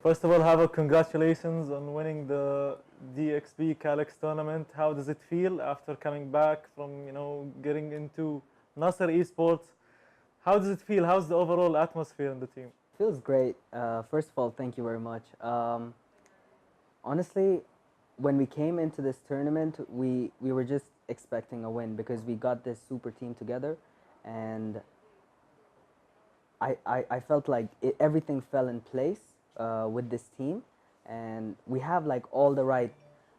First of all, havoK, congratulations on winning the DXP Calyx tournament. How does it feel after coming back from, getting into Nasr eSports? How does it feel? How's the overall atmosphere in the team? Feels great. First of all, thank you very much. Honestly, when we came into this tournament, we were just expecting a win because we got this super team together, and I felt like everything fell in place with this team, and we have like all the right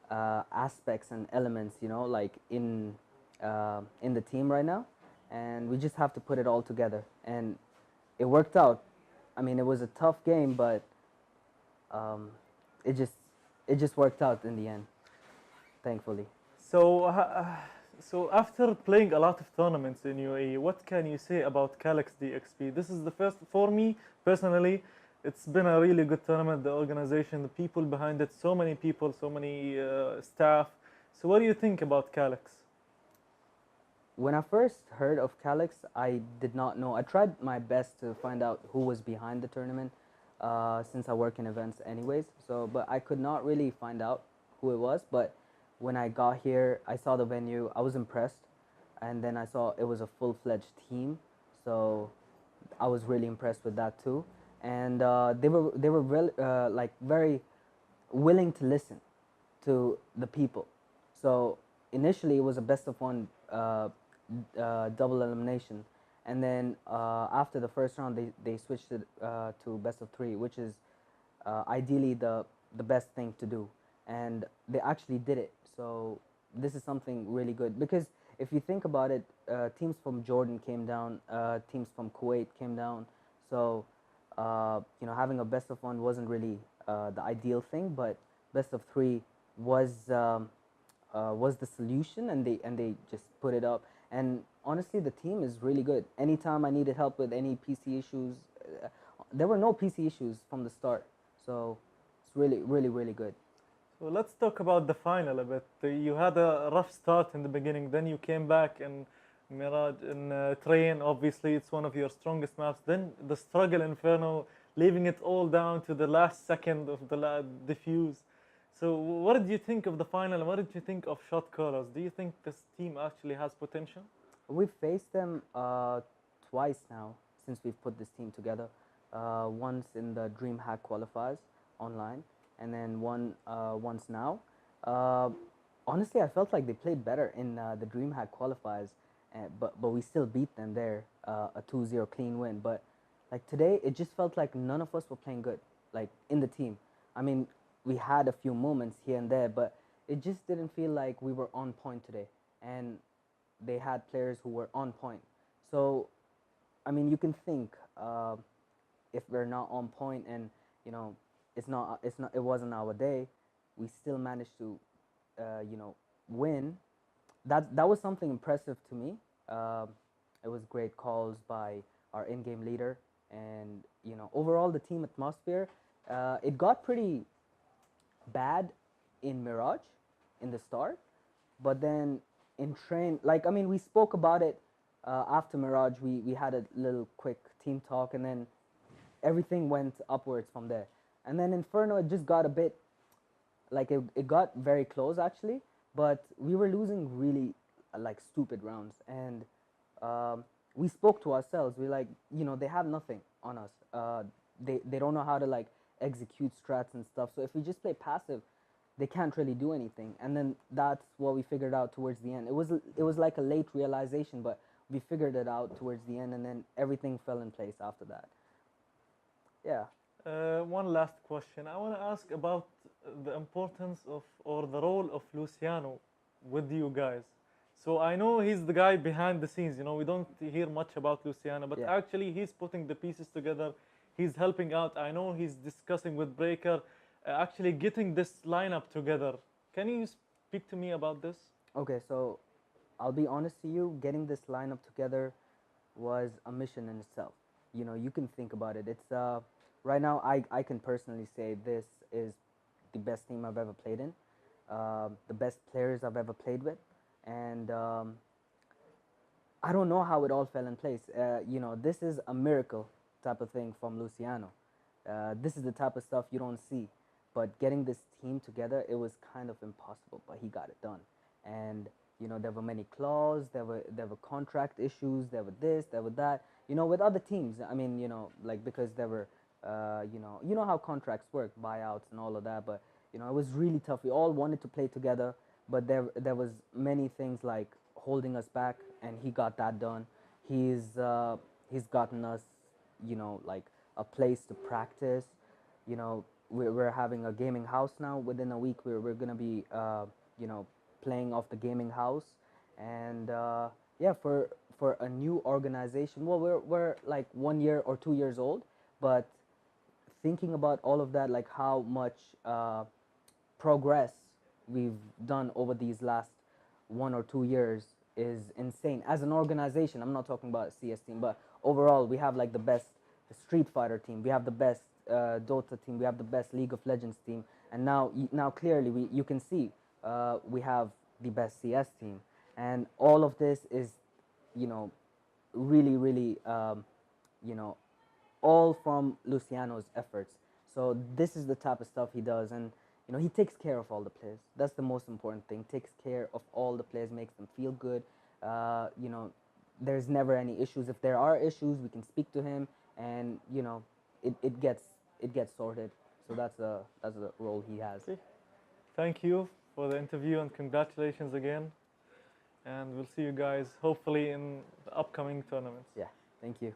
aspects and elements, like in the team right now, and we just have to put it all together, and it worked out. I mean, it was a tough game, but um, it just it just worked out in the end, thankfully. So, so after playing a lot of tournaments in UAE, what can you say about Calyx DXP? This is the first for me personally. It's been a really good tournament. The organization, the people behind it, so many people, so many staff. So, what do you think about Calyx? When I first heard of Calyx, I did not know. I tried my best to find out who was behind the tournament, since I work in events anyways. So, but I could not really find out who it was. But when I got here, I saw the venue. I was impressed, and then I saw it was a full-fledged team. So, I was really impressed with that too. And they were like very willing to listen to the people. So initially it was a best of one double elimination, and then after the first round they switched it to best of three, which is ideally the best thing to do, and they actually did it. So this is something really good because if you think about it, teams from Jordan came down, teams from Kuwait came down. So having a best of one wasn't really the ideal thing, but best of three was the solution, and they just put it up. And honestly, the team is really good. Anytime I needed help with any PC issues, there were no PC issues from the start. So it's really good. So let's talk about the final a bit. You had a rough start in the beginning, then you came back in Mirage and Train. Obviously, it's one of your strongest maps. Then the struggle Inferno, leaving it all down to the last second of the defuse. So, what did you think of the final? And what did you think of shot callers? Do you think this team actually has potential? We've faced them twice now since we've put this team together. Once in the DreamHack qualifiers online, and then once now. Uh, Honestly, I felt like they played better in the DreamHack qualifiers, but we still beat them there, a 2-0 clean win. But like today, it just felt like none of us were playing good, like in the team. I mean, we had a few moments here and there, but it just didn't feel like we were on point today. And they had players who were on point. So, I mean, you can think if we're not on point and it wasn't our day, we still managed to win. That was something impressive to me. It was great calls by our in-game leader, and overall the team atmosphere. It got pretty bad in Mirage in the start, but then in Train, like I mean, we spoke about it after Mirage. We had a little quick team talk, and then everything went upwards from there. And then Inferno, it just got a bit like it got very close actually, but we were losing really like stupid rounds, and we spoke to ourselves. We like, they have nothing on us. They don't know how to like execute strats and stuff. So if we just play passive, they can't really do anything. And then that's what we figured out towards the end. It was like a late realization, but we figured it out towards the end, and then everything fell in place after that. Yeah. One last question. I want to ask about the importance of or the role of Luciano with you guys. So I know he's the guy behind the scenes. We don't hear much about Luciano, but Yeah. actually he's putting the pieces together. He's helping out. I know he's discussing with Breaker, actually getting this lineup together. Can you speak to me about this? Okay, so I'll be honest to you, getting this lineup together was a mission in itself. You can think about it. It's right now I can personally say this is the best team I've ever played in, the best players I've ever played with, and I don't know how it all fell in place. This is a miracle type of thing from Luciano. This is the type of stuff you don't see. But getting this team together, it was kind of impossible, but he got it done. And there were many clauses, there were contract issues, there were this, there were that. With other teams, I mean, like because there were, how contracts work, buyouts and all of that. But it was really tough. We all wanted to play together, but there was many things like holding us back, and he got that done. He's gotten us, like a place to practice. We're having a gaming house now. Within a week, we're gonna be, playing off the gaming house, and yeah, for a new organization. Well, we're like 1 year or 2 years old, but thinking about all of that, like how much progress we've done over these last 1 or 2 years is insane. As an organization, I'm not talking about CS team, but overall, we have like the best Street Fighter team, we have the best Dota team, we have the best League of Legends team, and now clearly you can see we have the best CS team, and all of this is, really, really, all from Luciano's efforts. So this is the type of stuff he does, and he takes care of all the players. That's the most important thing. Takes care of all the players, makes them feel good. There's never any issues. If there are issues, we can speak to him, and it gets sorted. So that's the role he has. Okay. Thank you for the interview, and congratulations again. And we'll see you guys hopefully in the upcoming tournaments. Yeah, thank you.